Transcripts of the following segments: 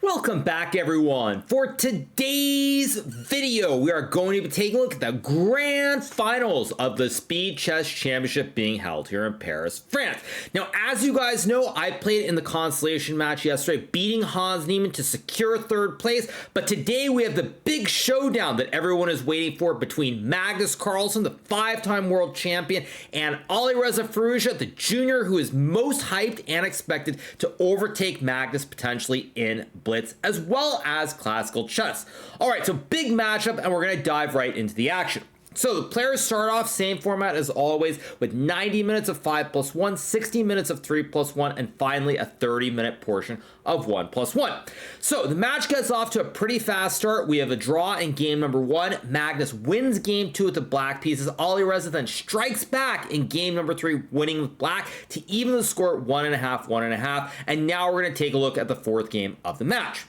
Welcome back, everyone. For today's video, we are going to be taking a look at the grand finals of the Speed Chess Championship being held here in Paris, France. Now, as you guys know, I played in the consolation match yesterday, beating Hans Niemann to secure third place. But today we have the big showdown that everyone is waiting for between Magnus Carlsen, the five-time world champion, and Alireza Firouzja, the junior who is most hyped and expected to overtake Magnus potentially in Blitz, as well as classical chess. All right, so big matchup, and we're going to dive right into the action. So the players start off same format as always with 90 minutes of 5+1, 60 minutes of 3+1, and finally a 30-minute portion of 1+1. So the match gets off to a pretty fast start. We have a draw in game number 1. Magnus wins game 2 with the black pieces. Alireza then strikes back in game number 3, winning with black to even the score 1.5, 1.5. And now we're going to take a look at the fourth game of the match.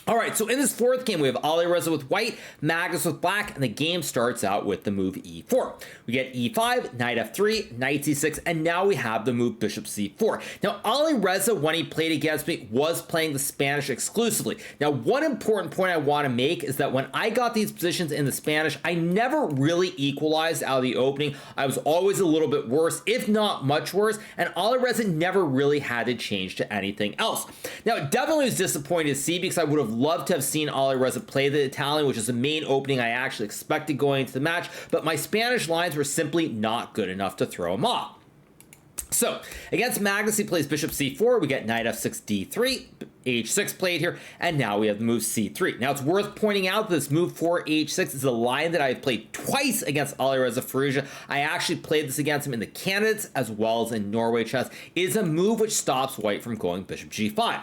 All right, so in this fourth game, we have Alireza with white, Magnus with black, and the game starts out with the move e4. We get e5, knight f3, knight c6, and now we have the move bishop c4. Now, Alireza, when he played against me, was playing the Spanish exclusively. Now, one important point I want to make is that when I got these positions in the Spanish, I never really equalized out of the opening. I was always a little bit worse, if not much worse, and Alireza never really had to change to anything else. Now, it definitely was disappointing to see because I would have loved to have seen Alireza play the Italian, which is the main opening I actually expected going into the match, but my Spanish lines were simply not good enough to throw him off. So, against Magnus, he plays bishop c4, we get knight f6, d3, h6 played here, and now we have the move c3. Now, it's worth pointing out that this move 4 h6 is a line that I've played twice against Alireza Firouzja. I actually played this against him in the candidates as well as in Norway chess. It is a move which stops white from going bishop g5.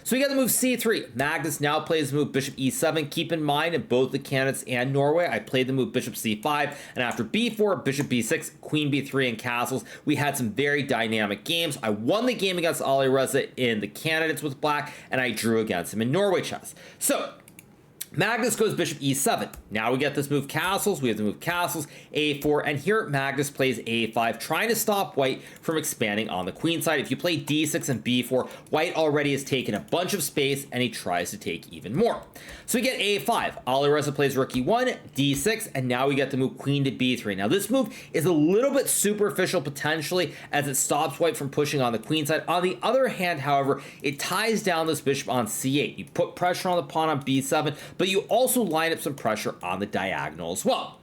So we got the move c3. Magnus now plays the move bishop e7. Keep in mind, in both the candidates and Norway, I played the move bishop c5, and after b4, bishop b6, queen b3, and castles, we had some very dynamic games. I won the game against Alireza in the candidates with black, and I drew against him in Norway chess. So Magnus goes bishop e7. Now we get this move castles. We have the move castles, a4, and here Magnus plays a5, trying to stop white from expanding on the queen side. If you play d6 and b4, white already has taken a bunch of space, and he tries to take even more. So we get a5. Alireza plays rook e1, d6, and now we get the move queen to b3. Now this move is a little bit superficial potentially, as it stops white from pushing on the queen side. On the other hand, however, it ties down this bishop on c8. You put pressure on the pawn on b7, but you also line up some pressure on the diagonal as well.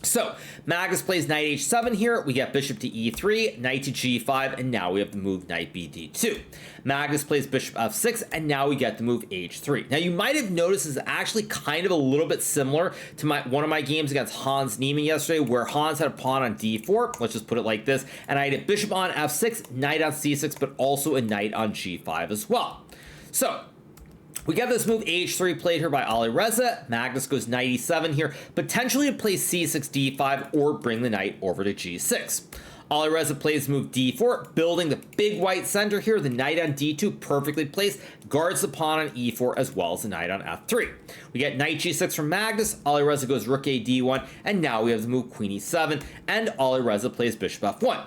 So Magnus plays knight h7 here. We get bishop to e3, knight to g5, and now we have the move knight bd2. Magnus plays bishop f6, and now we get the move h3. Now you might have noticed this is actually kind of a little bit similar to one of my games against Hans Niemann yesterday, where Hans had a pawn on d4. Let's just put it like this, and I had a bishop on f6, knight on c6, but also a knight on g5 as well. So we get this move h3 played here by Alireza. Magnus goes knight e7 here, potentially to play c6 d5 or bring the knight over to g6. Alireza plays move d4, building the big white center here. The knight on d2 perfectly placed, guards the pawn on e4 as well as the knight on f3. We get knight g6 from Magnus. Alireza goes rook a d1, and now we have the move queen e7, and Alireza plays bishop f1.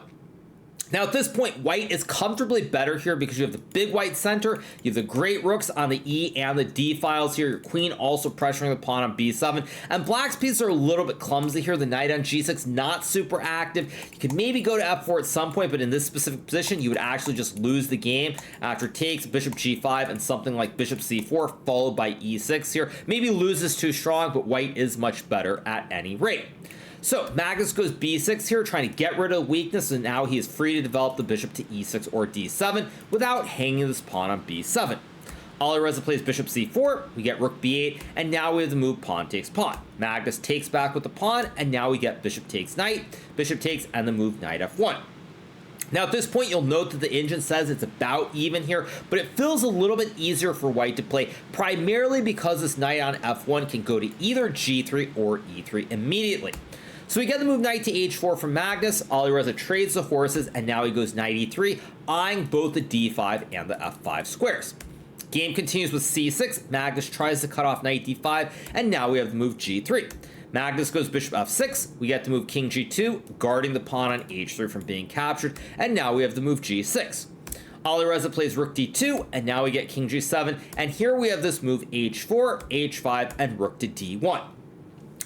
Now at this point, white is comfortably better here because you have the big white center, you have the great rooks on the E and the D files here, your queen also pressuring the pawn on B7, and black's pieces are a little bit clumsy here. The knight on G6, not super active. You could maybe go to F4 at some point, but in this specific position, you would actually just lose the game after takes, bishop G5, and something like bishop C4, followed by E6 here. Maybe loses too strong, but white is much better at any rate. So Magnus goes b6 here, trying to get rid of the weakness, and now he is free to develop the bishop to e6 or d7 without hanging this pawn on b7. Alireza plays bishop c4, we get rook b8, and now we have the move pawn takes pawn. Magnus takes back with the pawn, and now we get bishop takes knight, bishop takes, and the move knight f1. Now at this point, you'll note that the engine says it's about even here, but it feels a little bit easier for white to play, primarily because this knight on f1 can go to either g3 or e3 immediately. So we get the move knight to h4 from Magnus. Alireza trades the horses, and now he goes knight e3, eyeing both the d5 and the f5 squares. Game continues with c6. Magnus tries to cut off knight d5, and now we have the move g3. Magnus goes bishop f6. We get the move king g2, guarding the pawn on h3 from being captured, and now we have the move g6. Alireza plays rook d2, and now we get king g7, and here we have this move h4, h5, and rook to d1.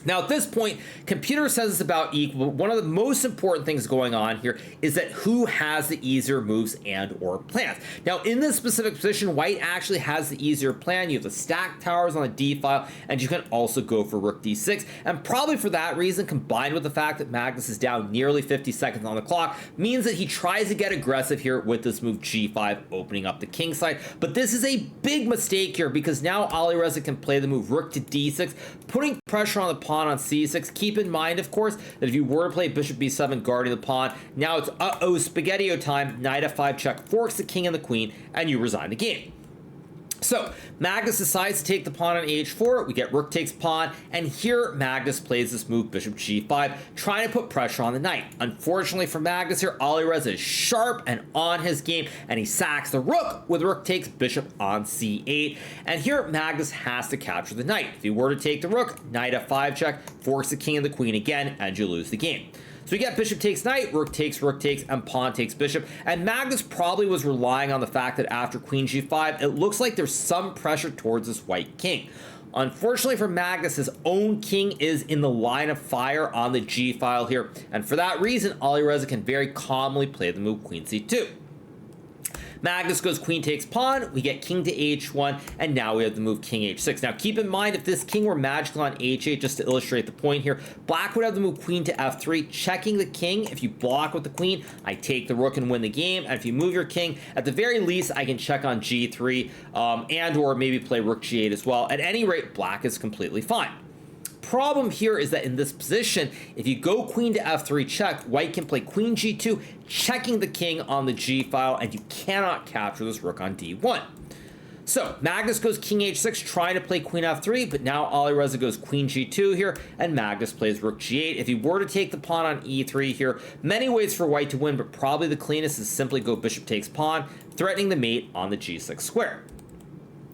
Now at this point, computer says it's about equal, but one of the most important things going on here is that who has the easier moves and or plans. Now in this specific position, white actually has the easier plan. You have the stacked towers on the d file, and you can also go for rook d6, and probably for that reason, combined with the fact that Magnus is down nearly 50 seconds on the clock, means that he tries to get aggressive here with this move g5, opening up the king side. But this is a big mistake here, because now Alireza can play the move rook to d6, putting pressure on the pawn on c6. Keep in mind, of course, that if you were to play bishop b7 guarding the pawn, now it's spaghetti-o time, knight f5 check, forks the king and the queen, and you resign the game. So Magnus decides to take the pawn on h4, we get rook takes pawn, and here Magnus plays this move bishop g5, trying to put pressure on the knight. Unfortunately for Magnus here, Alireza is sharp and on his game, and he sacks the rook with rook takes bishop on c8, and here Magnus has to capture the knight. If he were to take the rook, knight f5 check, forks the king and the queen again, and you lose the game. So we get bishop takes knight, rook takes, and pawn takes bishop. And Magnus probably was relying on the fact that after queen g5, it looks like there's some pressure towards this white king. Unfortunately for Magnus, his own king is in the line of fire on the g file here. And for that reason, Alireza can very calmly play the move queen c2. Magnus goes queen takes pawn, we get king to h1, and now we have the move king h6. Now keep in mind, if this king were magical on h8, just to illustrate the point here, black would have the move queen to f3, checking the king. If you block with the queen, I take the rook and win the game, and if you move your king, at the very least, I can check on g3, and or maybe play rook g8 as well. At any rate, black is completely fine. Problem here is that in this position, if you go queen to f3 check, white can play queen g2, checking the king on the g file, and you cannot capture this rook on d1. So Magnus goes king h6, trying to play queen f3, but now Alireza goes queen g2 here, and Magnus plays rook g8. If he were to take the pawn on e3 here, many ways for white to win, but probably the cleanest is simply go bishop takes pawn, threatening the mate on the g6 square.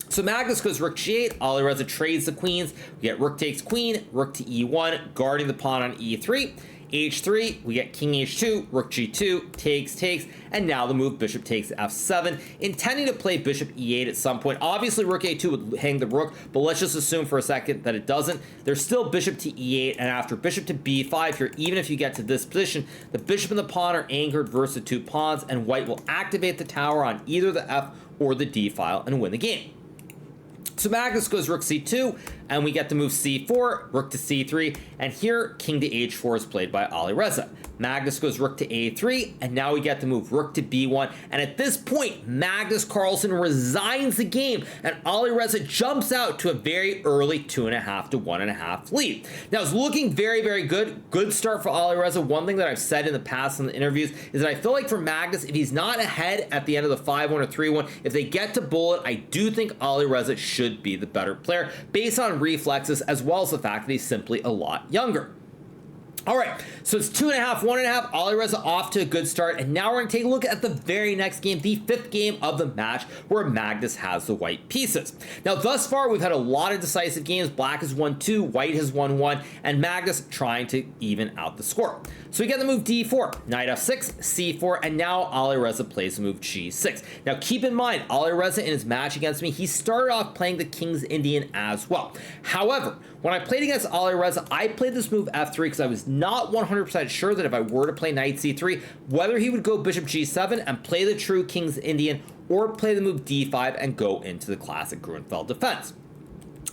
So Magnus goes rook g8, Alireza trades the queens, we get rook takes queen, rook to e1, guarding the pawn on e3, h3, we get king h2, rook g2, takes, and now the move bishop takes f7, intending to play bishop e8 at some point. Obviously rook a2 would hang the rook, but let's just assume for a second that it doesn't. There's still bishop to e8, and after bishop to b5 here, even if you get to this position, the bishop and the pawn are anchored versus the two pawns, and white will activate the tower on either the f or the d file and win the game. So Magnus goes rook c2, and we get the move c4, rook to c3, and here king to h4 is played by Alireza. Magnus goes rook to a3, and now we get the move rook to b1, and at this point, Magnus Carlsen resigns the game, and Alireza jumps out to a very early 2.5 to 1.5 lead. Now, it's looking very, very good. Good start for Alireza. One thing that I've said in the past in the interviews is that I feel like for Magnus, if he's not ahead at the end of the 5-1 or 3-1, if they get to bullet, I do think Alireza should be the better player, based on reflexes, as well as the fact that he's simply a lot younger. All right, so it's 2.5, 1.5. Alireza off to a good start, and now we're going to take a look at the very next game, the 5th game of the match, where Magnus has the white pieces. Now, thus far, we've had a lot of decisive games. Black has won 2, white has won 1, and Magnus trying to even out the score. So we get the move d4, knight f6, c4, and now Alireza plays the move g6. Now, keep in mind, Alireza in his match against me, he started off playing the King's Indian as well. However, when I played against Alireza, I played this move f3 because I was not 100% sure that if I were to play knight c3, whether he would go bishop g7 and play the true King's Indian, or play the move d5 and go into the classic Grunfeld defense.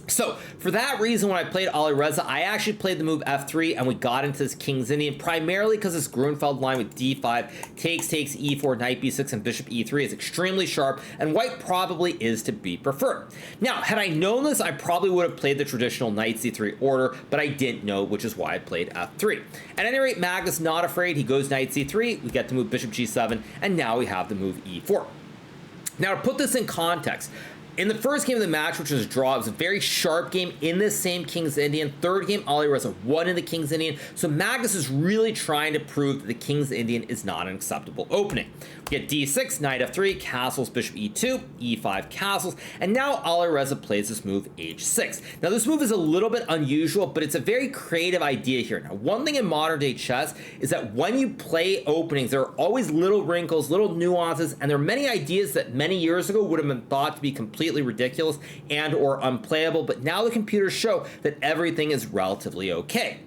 So for that reason, when I played Alireza, I actually played the move f3, and we got into this King's Indian, primarily because this Grunfeld line with d5, takes, e4, knight b6, and bishop e3 is extremely sharp, and white probably is to be preferred. Now, had I known this, I probably would have played the traditional knight c3 order, but I didn't know, which is why I played f3. At any rate, Magnus not afraid. He goes knight c3, we get the move bishop g7, and now we have the move e4. Now, to put this in context, in the first game of the match, which was a draw, it was a very sharp game in this same King's Indian. Third game, Alireza won in the King's Indian. So Magnus is really trying to prove that the King's Indian is not an acceptable opening. get d6, knight f3, castles, bishop e2, e5 castles, and now Alireza plays this move h6. Now this move is a little bit unusual, but it's a very creative idea here. Now one thing in modern day chess is that when you play openings, there are always little wrinkles, little nuances, and there are many ideas that many years ago would have been thought to be completely ridiculous and or unplayable, but now the computers show that everything is relatively okay.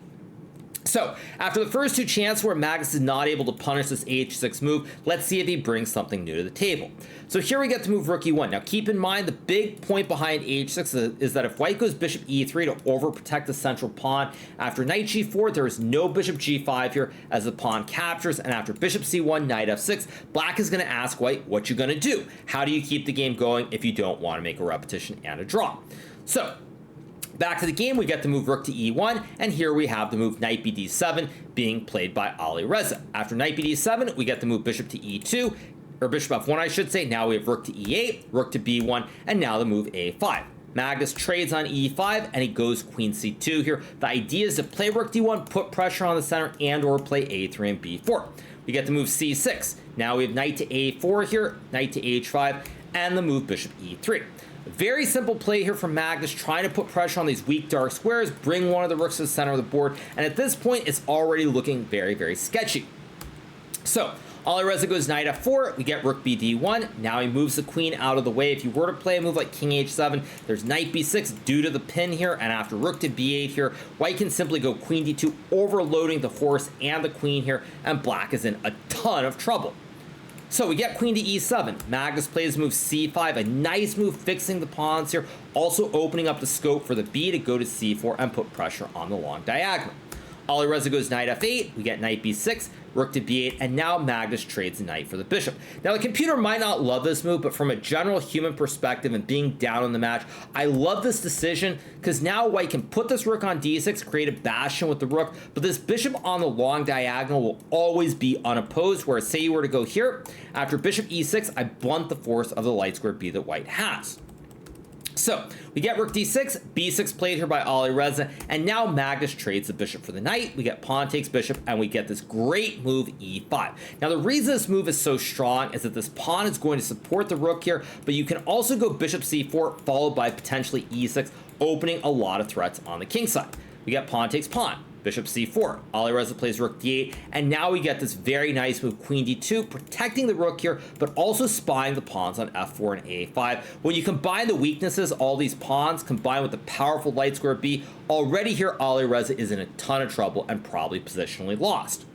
So, after the first two chances where Magnus is not able to punish this h6 move, let's see if he brings something new to the table. So here we get to move rook e1. Now keep in mind the big point behind h6 is that if white goes bishop e3 to overprotect the central pawn, after knight g4 there is no bishop g5 here as the pawn captures, and after bishop c1, knight f6, black is going to ask white, what you going to do? How do you keep the game going if you don't want to make a repetition and a draw? So, back to the game, we get the move rook to e1, and here we have the move knight bd7 being played by Alireza. After knight bd7, we get the move bishop to e2, or bishop f1 I should say. Now we have rook to e8, rook to b1, and now the move a5. Magnus trades on e5, and he goes queen c2 here. The idea is to play rook d1, put pressure on the center, and or play a3 and b4. We get the move c6. Now we have knight to a4 here, knight to h5, and the move bishop e3. Very simple play here from Magnus, trying to put pressure on these weak dark squares, bring one of the rooks to the center of the board, and at this point, it's already looking very, very sketchy. So, Alireza goes knight f4, we get rook bd1, now he moves the queen out of the way. If you were to play a move like king h7, there's knight b6 due to the pin here, and after rook to b8 here, white can simply go queen d2, overloading the horse and the queen here, and black is in a ton of trouble. So we get queen to e7. Magnus plays move c5, a nice move fixing the pawns here, also opening up the scope for the b to go to c4 and put pressure on the long diagonal. Alireza goes knight f8, we get knight b6, rook to b8, and now Magnus trades the knight for the bishop. Now the computer might not love this move, but from a general human perspective and being down in the match, I love this decision because now white can put this rook on d6, create a bastion with the rook, but this bishop on the long diagonal will always be unopposed, whereas say you were to go here, after bishop e6, I blunt the force of the light square b that white has. So, we get rook d6, b6 played here by Alireza, and now Magnus trades the bishop for the knight. We get pawn takes bishop, and we get this great move e5. Now, the reason this move is so strong is that this pawn is going to support the rook here, but you can also go bishop c4, followed by potentially e6, opening a lot of threats on the king side. We get pawn takes pawn. Bishop c4, Alireza plays rook d8, and now we get this very nice move queen d2, protecting the rook here, but also spying the pawns on f4 and a5. When you combine the weaknesses, all these pawns, combined with the powerful light square b, already here Alireza is in a ton of trouble and probably positionally lost.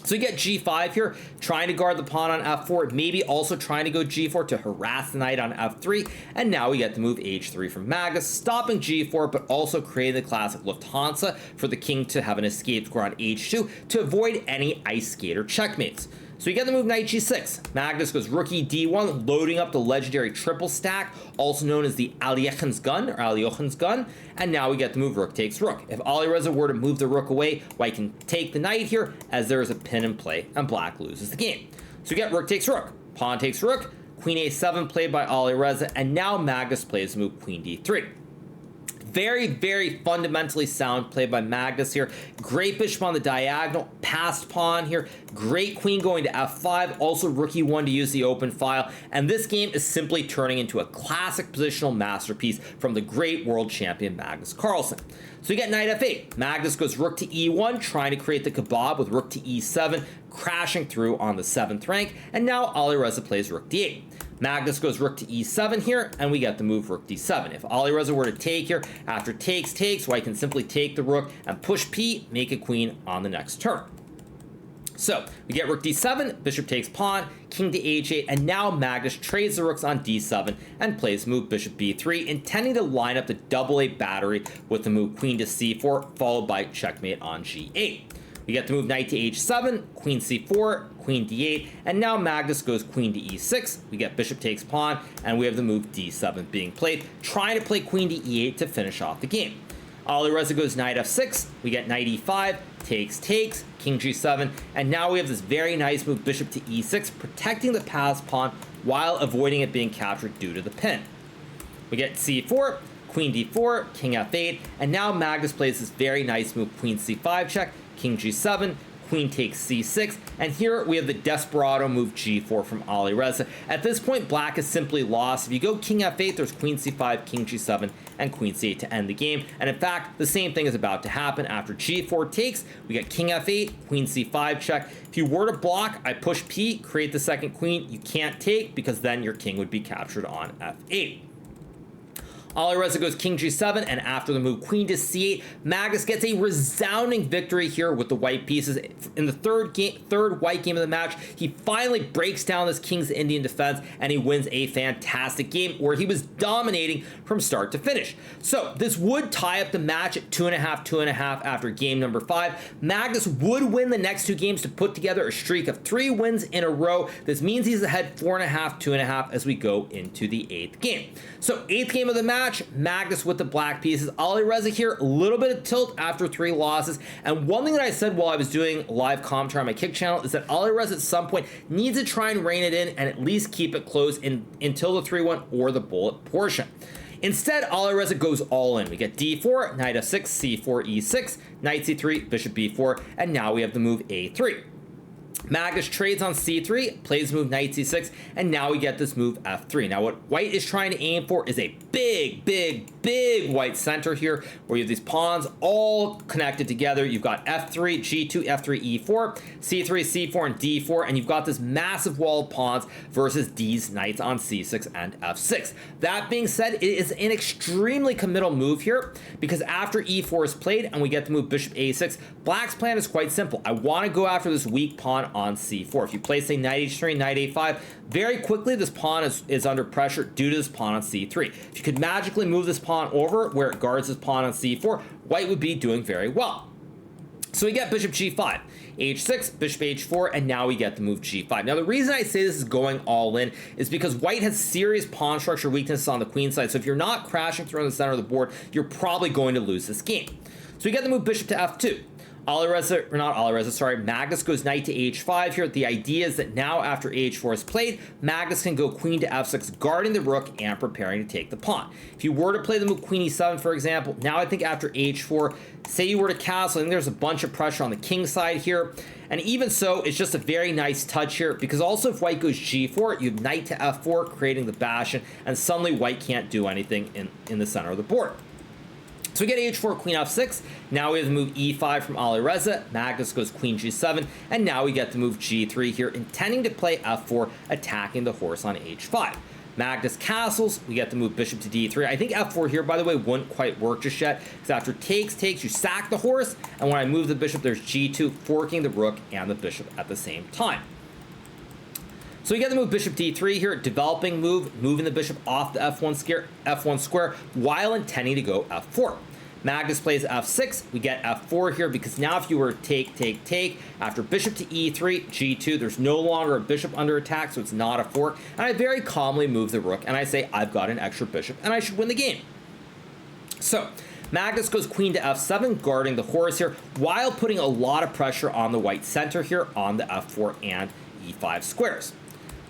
So you get g5 here, trying to guard the pawn on f4, maybe also trying to go g4 to harass the knight on f3, and now we get the move h3 from Magnus, stopping g4, but also creating the classic Lufthansa for the king to have an escape square on h2 to avoid any ice skater checkmates. So you get the move knight g6. Magnus goes rook e d1, loading up the legendary triple stack, also known as the Aljochen's gun, and now we get the move rook takes rook. If Alireza were to move the rook away, white can take the knight here, as there is a pin in play, and black loses the game. So you get rook takes rook, pawn takes rook, queen a7 played by Alireza, and now Magnus plays the move queen d3. Very, very fundamentally sound play by Magnus here. Great bishop on the diagonal, passed pawn here. Great queen going to f5, also rook e1 to use the open file. And this game is simply turning into a classic positional masterpiece from the great world champion Magnus Carlsen. So you get knight f8. Magnus goes rook to e1, trying to create the kebab with rook to e7, crashing through on the 7th rank. And now Alireza plays rook d8. Magnus goes rook to e7 here, and we get the move rook d7. If Alireza were to take here, after takes, white can simply take the rook and push p, make a queen on the next turn. So, we get rook d7, bishop takes pawn, king to h8, and now Magnus trades the rooks on d7 and plays move bishop b3, intending to line up the double-A battery with the move queen to c4, followed by checkmate on g8. We get the move knight to h7, queen c4, queen d8, and now Magnus goes queen to e6. We get bishop takes pawn, and we have the move d7 being played, trying to play queen to e8 to finish off the game. Alireza goes knight f6, we get knight e5, takes, king g7, and now we have this very nice move bishop to e6, protecting the passed pawn while avoiding it being captured due to the pin. We get c4, queen d4, king f8, and now Magnus plays this very nice move queen c5 check, king g7, queen takes c6, and here we have the desperado move g4 from Alireza. At this point, black is simply lost. If you go king f8, there's queen c5, king g7, and queen c8 to end the game. And in fact, the same thing is about to happen. After g4 takes, we get king f8, queen c5 check. If you were to block, I push p, create the second queen. You can't take because then your king would be captured on f8. Alireza goes king g7, and after the move queen to c8, Magnus gets a resounding victory here with the white pieces. In the third white game of the match, he finally breaks down this King's Indian defense, and he wins a fantastic game where he was dominating from start to finish. So this would tie up the match at 2.5, 2.5 after game number 5. Magnus would win the next 2 games to put together a streak of 3 wins in a row. This means he's ahead 4.5, 2.5 as we go into the 8th game. So 8th game of the match, Magnus with the black pieces. Alireza here, a little bit of tilt after 3 losses. And one thing that I said while I was doing live commentary on my Kick channel is that Alireza at some point needs to try and rein it in and at least keep it close until the 3-1 or the bullet portion. Instead, Alireza goes all in. We get d4, knight f6, c4, e6, knight c3, bishop b4, and now we have the move a3. Magnus trades on c3, plays move knight c6, and now we get this move f3. Now what white is trying to aim for is a big, big, big white center here, where you have these pawns all connected together. You've got f3, g2, f3, e4, c3, c4, and d4, and you've got this massive wall of pawns versus these knights on c6 and f6. That being said, it is an extremely committal move here, because after e4 is played and we get the move bishop a6, black's plan is quite simple. I want to go after this weak pawn on c4. If you play, say, knight h3, knight a5, very quickly this pawn is under pressure due to this pawn on c3. If you could magically move this pawn over where it guards this pawn on c4, white would be doing very well. So we get bishop g5, h6, bishop h4, and now we get the move g5. Now the reason I say this is going all in is because white has serious pawn structure weaknesses on the queen side, so if you're not crashing through on the center of the board, you're probably going to lose this game. So we get the move bishop to f2. Magnus goes knight to h5 here. The idea is that now after h4 is played, Magnus can go queen to f6, guarding the rook and preparing to take the pawn. If you were to play the move queen e7, for example, now I think after h4, say you were to castle, I think there's a bunch of pressure on the king side here. And even so, it's just a very nice touch here, because also if white goes g4, you have knight to f4, creating the bastion, and suddenly white can't do anything in the center of the board. So we get h4, queen f6. Now we have the move e5 from Alireza. Magnus goes queen g7, and now we get the move g3 here, intending to play f4, attacking the horse on h5. Magnus castles. We get the move bishop to d3. I think f4 here, by the way, wouldn't quite work just yet, because after takes, you sack the horse, and when I move the bishop, there's g2, forking the rook and the bishop at the same time. So we get the move bishop d3 here, developing move, moving the bishop off the f1 square while intending to go f4. Magnus plays f6, we get f4 here, because now if you were to take, after bishop to e3, g2, there's no longer a bishop under attack, so it's not a fork, and I very calmly move the rook, and I say I've got an extra bishop, and I should win the game. So Magnus goes queen to f7, guarding the horse here, while putting a lot of pressure on the white center here on the f4 and e5 squares.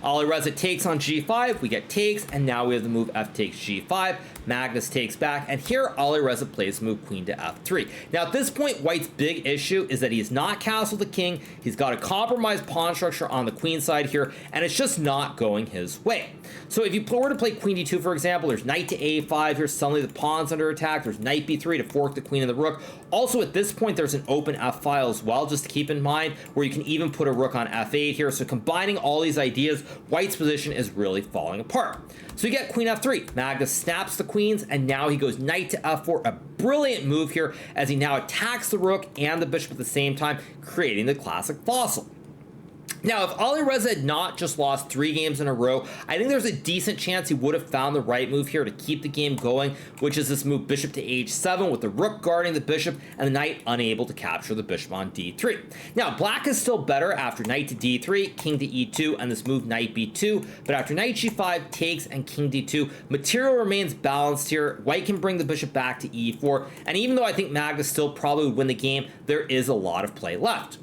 Alireza takes on g5, we get takes, and now we have the move f takes g5. Magnus takes back, and here Alireza plays the move queen to f3. Now at this point, white's big issue is that he's not castled the king, he's got a compromised pawn structure on the queen side here, and it's just not going his way. So if you were to play queen d2, for example, there's knight to a5 here, suddenly the pawn's under attack, there's knight b3 to fork the queen and the rook. Also at this point, there's an open f file as well, just to keep in mind, where you can even put a rook on f8 here. So combining all these ideas, white's position is really falling apart. So you get queen f3. Magnus snaps the queens, and now he goes knight to f4. A brilliant move here, as he now attacks the rook and the bishop at the same time, creating the classic fossil. Now, if Alireza had not just lost 3 games in a row, I think there's a decent chance he would have found the right move here to keep the game going, which is this move bishop to h7 with the rook guarding the bishop and the knight unable to capture the bishop on d3. Now, black is still better after knight to d3, king to e2, and this move knight b2, but after knight g5, takes, and king d2, material remains balanced here. White can bring the bishop back to e4, and even though I think Magnus still probably would win the game, there is a lot of play left.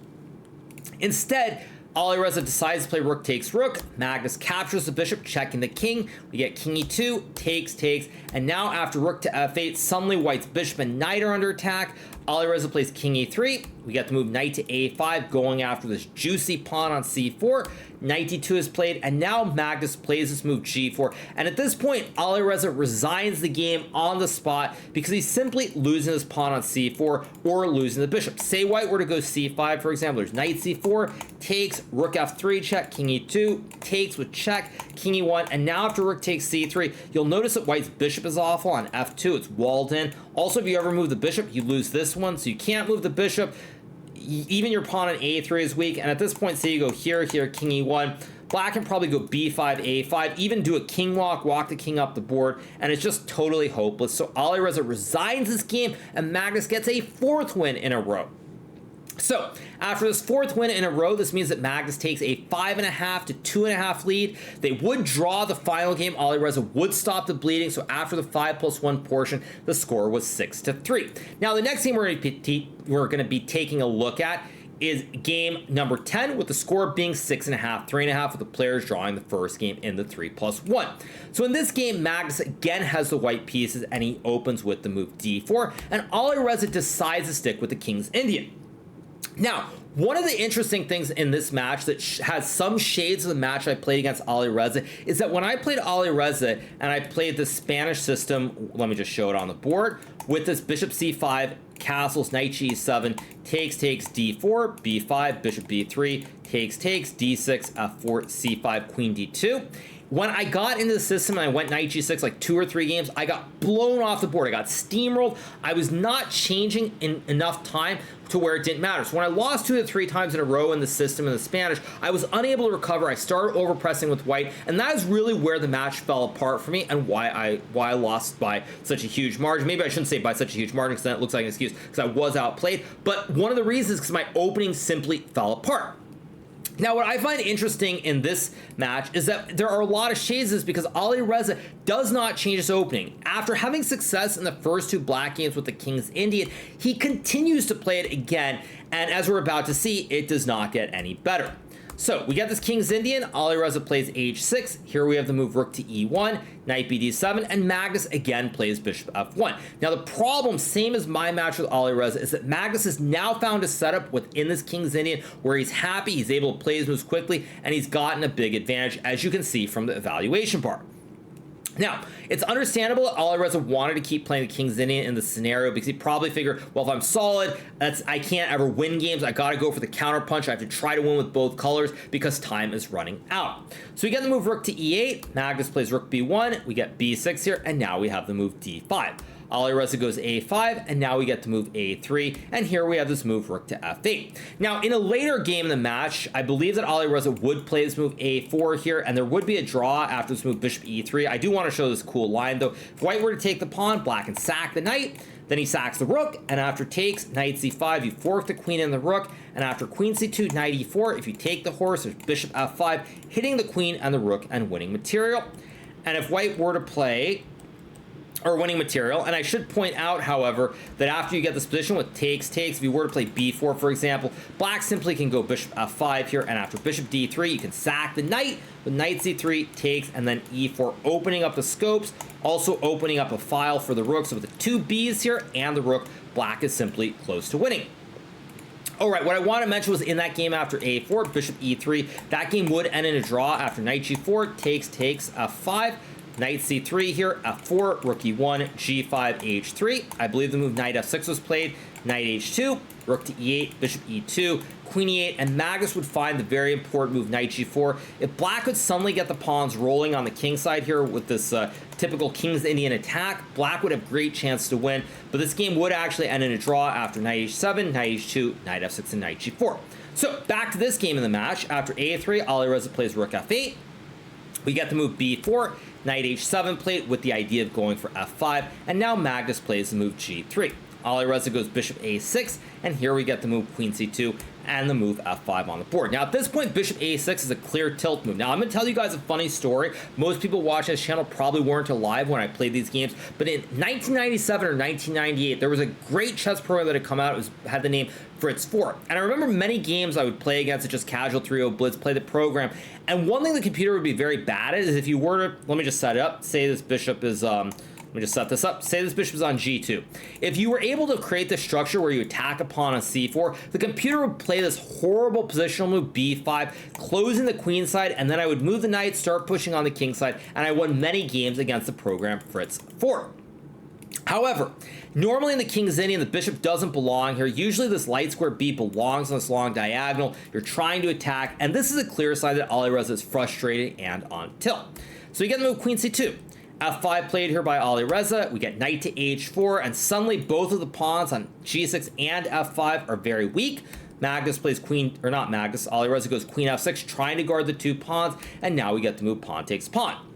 Instead, Alireza decides to play rook takes rook. Magnus captures the bishop, checking the king. We get king e2, takes, and now after rook to f8, suddenly white's bishop and knight are under attack. Alireza plays king e3, We get to move knight to a5, going after this juicy pawn on c4. Knight d2 is played, and now Magnus plays this move g4. And at this point, Alireza resigns the game on the spot because he's simply losing his pawn on c4 or losing the bishop. Say white were to go c5, for example. There's knight c4, takes, rook f3 check, king e2, takes with check, king e1, and now after rook takes c3, you'll notice that white's bishop is awful on f2. It's walled in. Also, if you ever move the bishop, you lose this one, so you can't move the bishop. Even your pawn on a3 is weak, and at this point, say you go here, king e1, black can probably go b5, a5, even do a king walk the king up the board, and it's just totally hopeless. So Alireza resigns this game, and Magnus gets a 4th win in a row. So, after this 4th win in a row, this means that Magnus takes a 5.5 to 2.5 lead. They would draw the final game. Alireza would stop the bleeding. So, after the 5+1 portion, the score was 6-3. Now, the next game we're going to be taking a look at is game number 10, with the score being 6.5, 3.5, with the players drawing the first game in the 3+1. So in this game, Magnus again has the white pieces, and he opens with the move d4, and Alireza decides to stick with the King's Indian. Now, one of the interesting things in this match that has some shades of the match I played against Alireza is that when I played Alireza and I played the Spanish system, let me just show it on the board, with this bishop c5, castles, knight g7, takes, d4, b5, bishop b3, takes, d6, f4, c5, queen d2. When I got into the system and I went knight g6 like 2 or 3 games, I got blown off the board. I got steamrolled. I was not changing in enough time to where it didn't matter. So when I lost 2 to 3 times in a row in the system in the Spanish, I was unable to recover. I started overpressing with white, and that is really where the match fell apart for me and why I lost by such a huge margin. Maybe I shouldn't say by such a huge margin, because then it looks like an excuse, because I was outplayed. But one of the reasons is because my opening simply fell apart. Now, what I find interesting in this match is that there are a lot of shades of this because Alireza does not change his opening. After having success in the first 2 black games with the King's Indian, he continues to play it again, and as we're about to see, it does not get any better. So we get this King's Indian, Alireza plays h6, here we have the move rook to e1, knight bd7, and Magnus again plays bishop f1. Now the problem, same as my match with Alireza, is that Magnus has now found a setup within this King's Indian where he's happy, he's able to play his moves quickly, and he's gotten a big advantage, as you can see from the evaluation bar. Now, it's understandable that Alireza wanted to keep playing the King's Indian in the scenario because he probably figured, well, if I'm solid, I can't ever win games. I got to go for the counterpunch. I have to try to win with both colors because time is running out. So we get the move rook to e8. Magnus plays rook b1. We get b6 here, and now we have the move d5. Alireza goes a5, and now we get to move a3, and here we have this move rook to f8. Now, in a later game in the match, I believe that Alireza would play this move a4 here, and there would be a draw after this move bishop e3. I do want to show this cool line, though. If white were to take the pawn, black can sack the knight, then he sacks the rook, and after takes, knight c5, you fork the queen and the rook, and after queen c2, knight e4, if you take the horse, there's bishop f5, hitting the queen and the rook and winning material. And if white were to play or winning material. And I should point out, however, that after you get this position with takes, if you were to play b4, for example, black simply can go bishop f5 here, and after bishop d3, you can sack the knight with knight c3, takes, and then e4, opening up the scopes, also opening up a file for the rook. So with the 2 b's here and the rook, black is simply close to winning. All right, what I want to mention was in that game after a4, bishop e3, that game would end in a draw after knight g4, takes, f5, knight c3 here, f4, rook e1, g5, h3. I believe the move knight f6 was played, knight h2, rook to e8, bishop e2, queen e8, and Magnus would find the very important move knight g4. If black could suddenly get the pawns rolling on the king side here with this typical King's Indian attack, black would have great chance to win, but this game would actually end in a draw after knight h7, knight h2, knight f6, and knight g4. So back to this game in the match. After a3, Alireza plays rook f8. We get the move b4, knight h7 played with the idea of going for f5, and now Magnus plays the move g3. Alireza goes bishop a6, and here we get the move queen c2 and the move f5 on the board. Now at this point, bishop a6 is a clear tilt move. Now I'm going to tell you guys a funny story. Most people watching this channel probably weren't alive when I played these games, but in 1997 or 1998, there was a great chess program that had come out. It had the name Fritz 4. And I remember many games I would play against it, just casual 3-0 blitz, play the program. And one thing the computer would be very bad at is if you were to, let me just set it up, say this bishop is Let me just set this up. Say this bishop is on g2. If you were able to create this structure where you attack a pawn on c4, the computer would play this horrible positional move b5, closing the queen side, and then I would move the knight, start pushing on the king side, and I won many games against the program Fritz 4. However, normally in the king's Indian, the bishop doesn't belong here. Usually this light square b belongs on this long diagonal. You're trying to attack, and this is a clear sign that Alireza is frustrated and on tilt. So you get the move queen c2. f5 played here by Alireza. We get knight to h4, and suddenly both of the pawns on g6 and f5 are very weak. Magnus plays queen, or not Magnus, Alireza goes queen f6, trying to guard the two pawns, and now we get the move pawn takes pawn.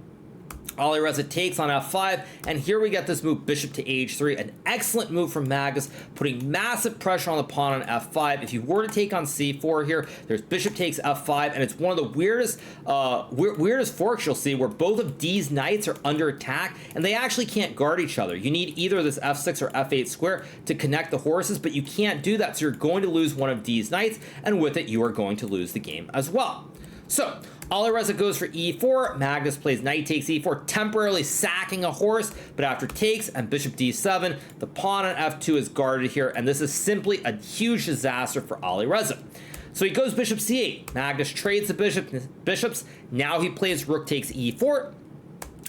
Alireza takes on f5, and here we get this move bishop to h3, an excellent move from Magnus, putting massive pressure on the pawn on f5. If you were to take on c4 here, there's bishop takes f5, and it's one of the weirdest forks you'll see where both of these knights are under attack, and they actually can't guard each other. You need either this f6 or f8 square to connect the horses, but you can't do that, so you're going to lose one of these knights, and with it, you are going to lose the game as well. So, Alireza goes for e4, Magnus plays knight takes e4, temporarily sacking a horse, but after takes and bishop d7, the pawn on f2 is guarded here, and this is simply a huge disaster for Alireza. So he goes bishop c8, Magnus trades the bishops, now he plays rook takes e4,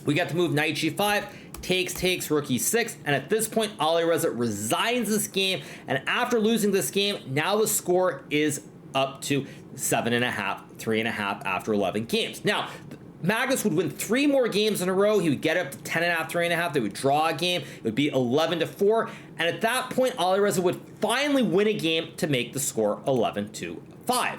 we get the move knight g5, takes, rook e6, and at this point Alireza resigns this game, and after losing this game, now the score is up to 7.5, 3.5 after 11 games. Now, Magnus would win 3 more games in a row. He would get up to 10.5, 3.5. They would draw a game. It would be 11-4. And at that point, Alireza would finally win a game to make the score 11-5.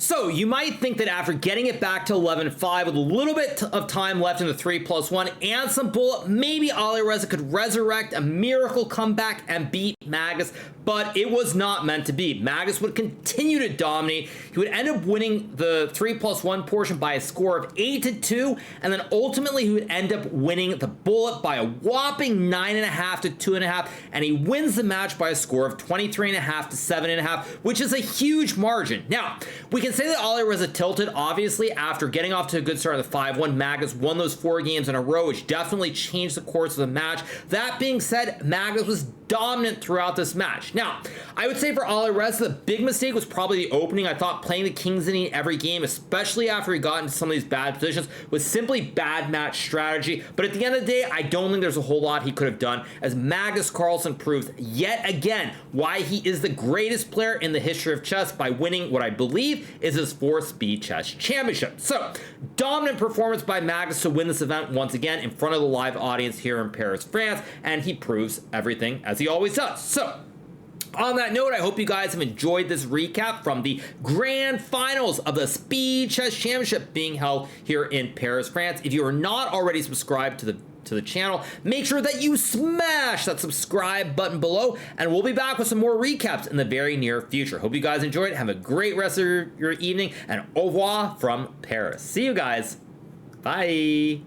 So you might think that after getting it back to 11-5 with a little bit of time left in the 3+1 and some bullet, maybe Alireza could resurrect a miracle comeback and beat Magnus, but it was not meant to be. Magnus would continue to dominate. He would end up winning the 3+1 portion by a score of 8-2, and then ultimately he would end up winning the bullet by a whopping 9.5 to 2.5, and he wins the match by a score of 23.5 to 7.5, which is a huge margin. Now, we can say that Alireza tilted, obviously, after getting off to a good start in the 5-1. Magnus won those 4 games in a row, which definitely changed the course of the match. That being said, Magnus was dominant throughout this match. Now, I would say for Alireza, the big mistake was probably the opening. I thought playing the king's Indian every game, especially after he got into some of these bad positions, was simply bad match strategy. But at the end of the day, I don't think there's a whole lot he could have done, as Magnus Carlsen proves yet again why he is the greatest player in the history of chess by winning what I believe is his 4th Speed Chess Championship. So, dominant performance by Magnus to win this event once again in front of the live audience here in Paris, France, and he proves everything as he always does. So, on that note, I hope you guys have enjoyed this recap from the grand finals of the Speed Chess Championship being held here in Paris, France. If you are not already subscribed to the channel, make sure that you smash that subscribe button below, and we'll be back with some more recaps in the very near future. Hope you guys enjoyed. Have a great rest of your evening, and au revoir from Paris. See you guys. Bye.